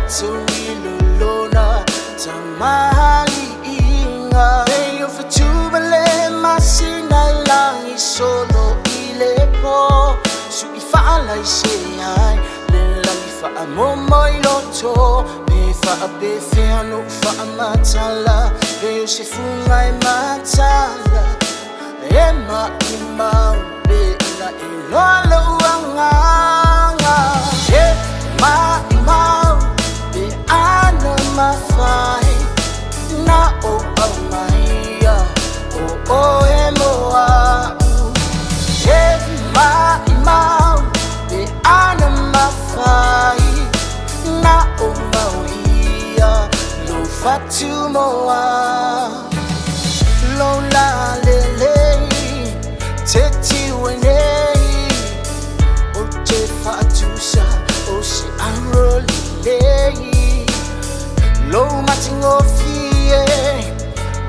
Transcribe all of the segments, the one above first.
tuilulona tamali inga Beyo fitubale masina lang isolo ilepo Su ifaalay siyay Lelang ifaamomoy loto Be faabe feano faamatala Beyo sifungay matala Ema imang be na ilolo anganga Ma imang be ano mafay Na o amaya o emoa Ma imang be ano mafay Na o mauia Lo fatumoa Lola lele Teti wene Ote fatusa Osi anrolile Lo matingo fie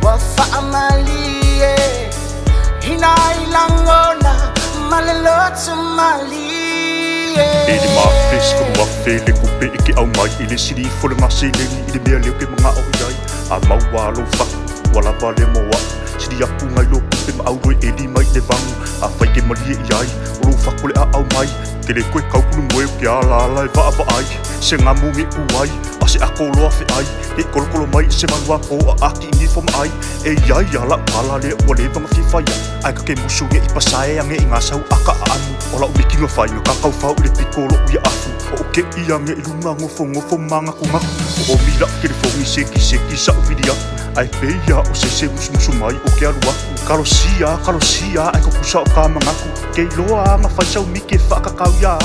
Wafa amalie Hinailangona Malalotu malie Ili mafis kung wafele kupe iki au mai Ili siri fole masileni Ili mea leo ke mga oyai A mawalo fak Wala vale moa Sidi aku ngai lo kupe mauroi eli mai le vangu A fai ke malie iai Olo fakole a au mai Kele koe kaukulu moe ke ala lai va ava ai Se ngamu nge uai Ase ako loa fe ai He kolokolo mai se manua ko a aki ingi foma ai E iai ala pala le ua le vanga fifaya Ai ka ke musu nge ipasae ange inga sau aka a anu Ola umiki nga fai nga kakau fau le pikolo uia afu O ke ia nge ilunga ngofo manga kungaku O mila ke le fongi seki sa uvidi aku Ai peia o se musu mai o ke alu aku Kalosia ai kukusa o ka mangaku Ke iloa nga fai sau miki e whaakakau ia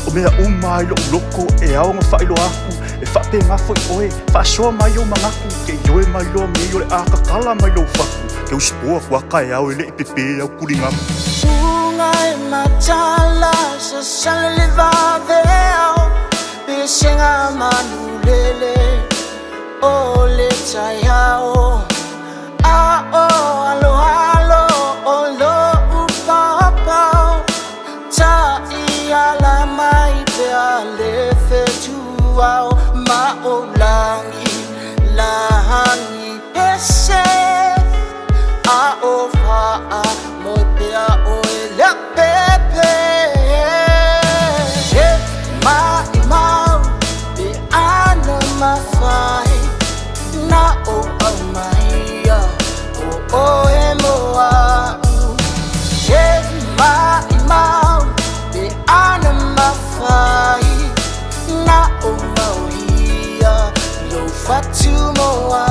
O mea umai lo uloko e ao nga whailo aku E whape ngā foi oe, whaasoa mai o mangaku Ke iloe mai loa me o le akakala mai lo whaku Ke uspoa whaka e ao e le pepe au kuringamu Ungai matala sa salale vaveo Besenga manulele o le tayao alo o lo upapao Ta iala mai pe ale fetuao Ma o langi pese A o faa mo pe a o ele pepe Ma imau be ano mafai Na o amaya o emoa Ma imau be ano mafai Na o mauia Lo fatumoa